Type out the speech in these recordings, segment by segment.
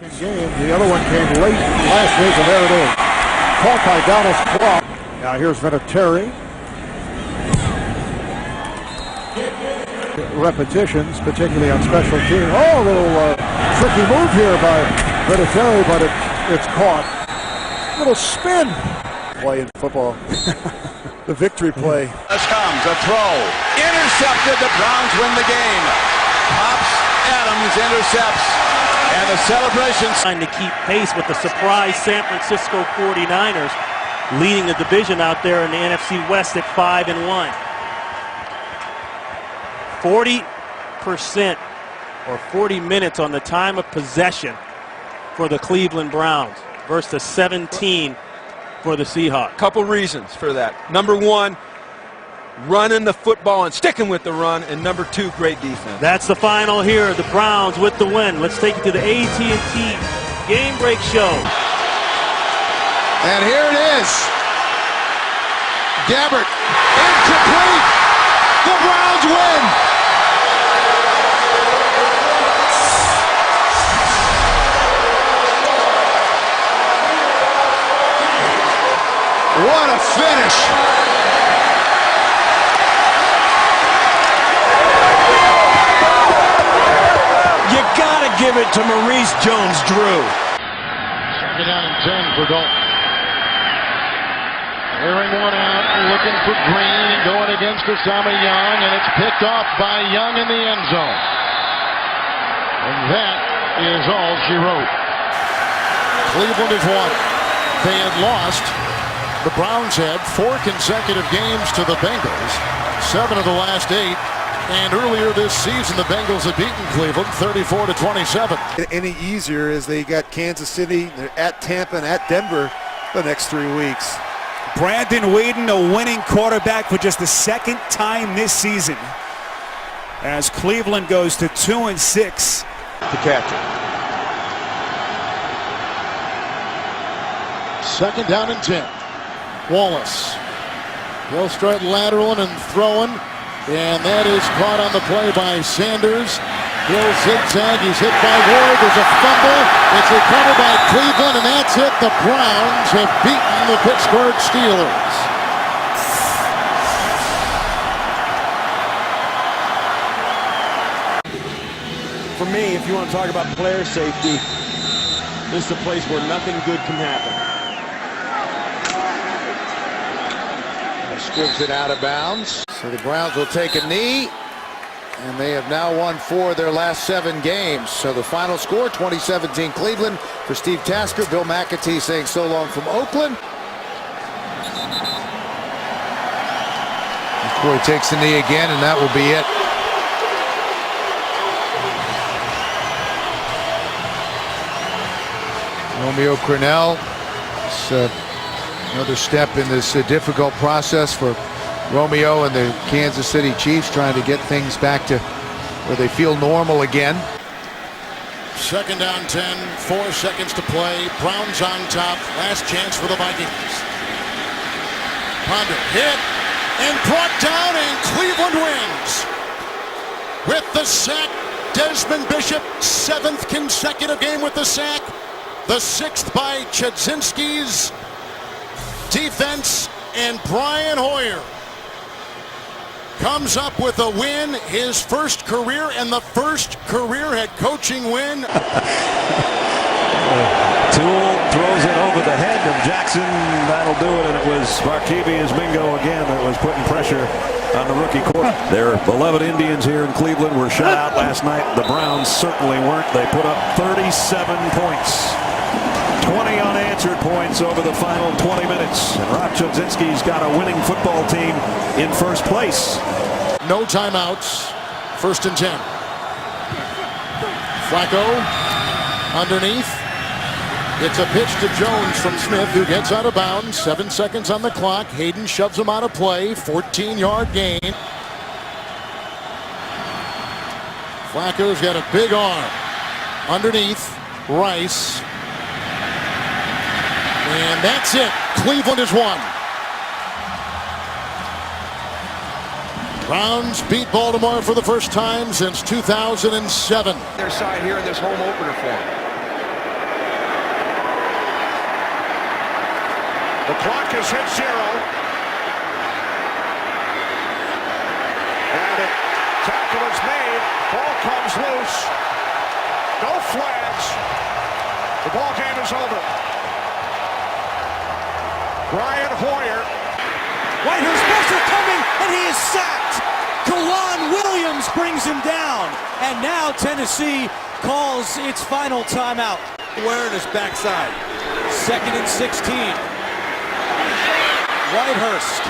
Game. The other one came late last week, and there it is. Caught by Donald's claw. Now here's Vinatieri. Repetitions, particularly on special teams. Oh, a little tricky move here by Vinatieri, but it's caught. Little spin. Play in football. The victory play. This comes a throw. Intercepted. The Browns win the game. Pops Adams intercepts. And the celebrations trying to keep pace with the surprise San Francisco 49ers, leading the division out there in the NFC West at 5-1. 40% or 40 minutes on the time of possession for the Cleveland Browns versus 17 for the Seahawks. Couple reasons for that. Number one, running the football and sticking with the run, and number two, great defense. That's the final here. The Browns with the win. Let's take it to the AT&T Game Break Show. And here it is. Gabbert incomplete. The Browns win. What a finish. Give it to Maurice Jones-Drew. Second down and 10 for Dalton. Airing one out, looking for Green, going against Osama Young, and it's picked off by Young in the end zone. And that is all she wrote. Cleveland has won. They had lost. The Browns had 4 consecutive games to the Bengals, 7 of the last 8. And earlier this season, the Bengals had beaten Cleveland 34-27. Any easier as they got Kansas City, they're at Tampa and at Denver the next 3 weeks. Brandon Weeden, a winning quarterback for just the second time this season, as Cleveland goes to 2-6. The catcher. Second down and 10. Wallace. He'll start lateraling and throwing. And that is caught on the play by Sanders. He'll zigzag. He's hit by Ward. There's a fumble. It's recovered by Cleveland, and that's it. The Browns have beaten the Pittsburgh Steelers. For me, if you want to talk about player safety, this is a place where nothing good can happen. Squibs it out of bounds. So the Browns will take a knee, and they have now won 4 of their last 7 games. So the final score, 2017 Cleveland. For Steve Tasker, Bill McAtee saying so long from Oakland. McCoy takes the knee again, and that will be it. Romeo Crennel. Another step in this difficult process for Romeo and the Kansas City Chiefs, trying to get things back to where they feel normal again. Second down 10, 4 seconds to play. Browns on top. Last chance for the Vikings. Ponder hit and brought down, and Cleveland wins. With the sack, Desmond Bishop, 7th consecutive game with the sack. The 6th by Chudzinski's defense, and Brian Hoyer comes up with a win, his first career and the first career head coaching win. Toole throws it over the head of Jackson. That'll do it, and it was Barkevius Mingo again that was putting pressure on the rookie quarterback. Their beloved Indians here in Cleveland were shut out last night. The Browns certainly weren't. They put up 37 points. 20 unanswered points over the final 20 minutes. And Rob Chudzinski's got a winning football team in first place. No timeouts. 1st and 10. Flacco underneath. It's a pitch to Jones from Smith, who gets out of bounds. 7 seconds on the clock. Hayden shoves him out of play. 14-yard gain. Flacco's got a big arm. Underneath. Rice. And that's it. Cleveland has won. Browns beat Baltimore for the first time since 2007. Their side here in this home opener for them. The clock has hit 0. And a tackle is made. Ball comes loose. No flags. The ball game is over. Brian Hoyer. Whitehurst pressure coming, and he is sacked. Kawan Williams brings him down. And now Tennessee calls its final timeout. Awareness backside. 2nd and 16. Whitehurst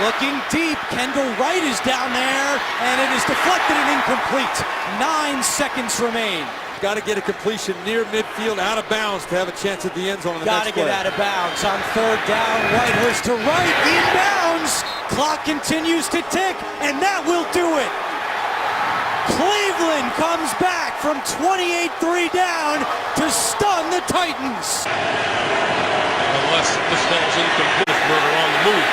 looking deep. Kendall Wright is down there, and it is deflected and incomplete. 9 seconds remain. Got to get a completion near midfield, out of bounds to have a chance at the end zone. Got to get out of bounds on 3rd down. Whitehurst to right, inbounds. Clock continues to tick, and that will do it. Cleveland comes back from 28-3 down to stun the Titans. Unless this ball's incomplete, Burger on the move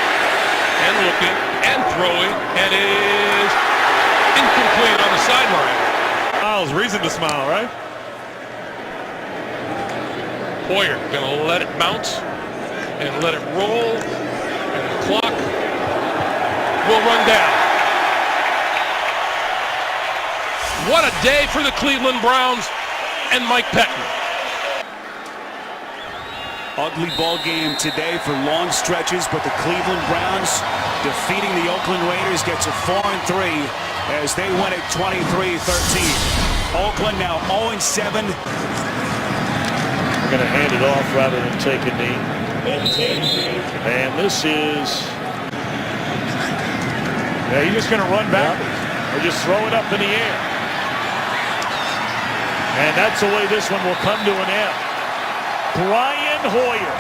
and looking and throwing, and is incomplete on the sideline. Miles, reason to smile, right? Hoyer gonna let it bounce and let it roll, and the clock will run down. What a day for the Cleveland Browns and Mike Pettin. Ugly ball game today for long stretches, but the Cleveland Browns defeating the Oakland Raiders gets a 4-3 as they win it 23-13. Oakland now 0-7. Going to hand it off rather than take a knee. And this is... Yeah, he's just going to run backwards or just throw it up in the air. And that's the way this one will come to an end. Brian Hoyer,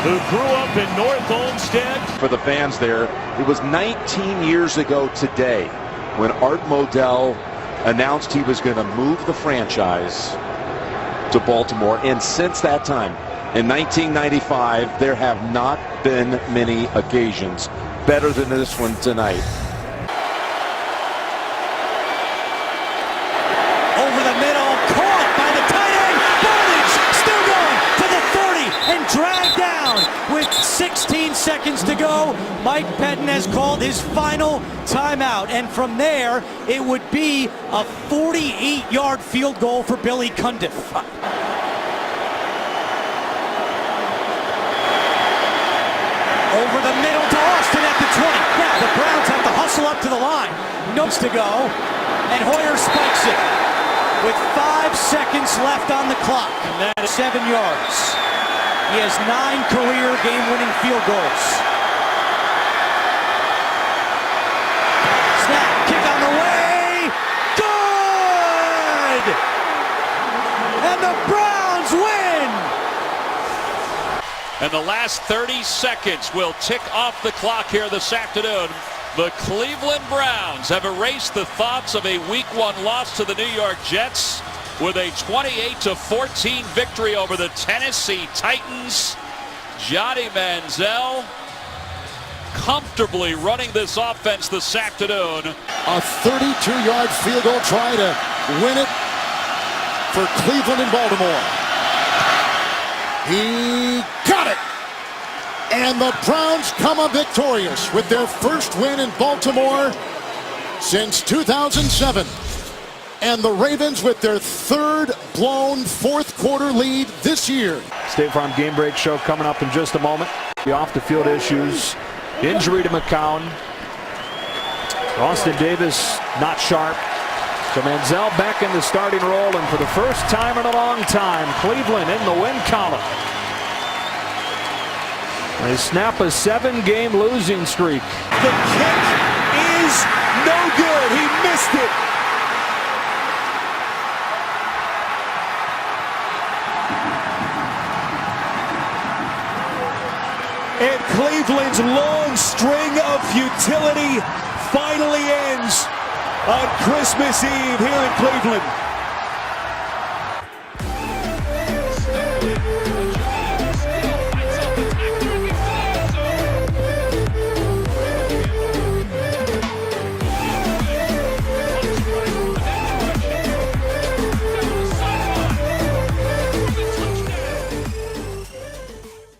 who grew up in North Olmsted. For the fans there, it was 19 years ago today when Art Modell announced he was going to move the franchise to Baltimore. And since that time, in 1995, there have not been many occasions better than this one tonight. Over the middle, caught by the tight end. Burnage still going to the 30 and dragged down with 16 seconds to go. Mike Pettin has called his final timeout, and from there it would be a 48-yard field goal for Billy Cundiff. Over the middle to Austin at the 20. Now the Browns have to hustle up to the line. Notes to go, and Hoyer spikes it with 5 seconds left on the clock. And that is 7 yards. He has 9 career game-winning field goals. Snap, kick on the way. Good! And the Browns win! And the last 30 seconds will tick off the clock here this afternoon. The Cleveland Browns have erased the thoughts of a Week 1 loss to the New York Jets with a 28-14 victory over the Tennessee Titans. Johnny Manziel comfortably running this offense this afternoon. A 32-yard field goal try to win it for Cleveland and Baltimore. He got it! And the Browns come up victorious with their first win in Baltimore since 2007. And the Ravens with their third blown fourth quarter lead this year. State Farm Game Break Show coming up in just a moment. The off-the-field issues, injury to McCown. Austin Davis not sharp. So Manziel back in the starting role, and for the first time in a long time, Cleveland in the win column. They snap a 7-game losing streak. The kick is no good. He missed it. And Cleveland's long string of futility finally ends on Christmas Eve here in Cleveland.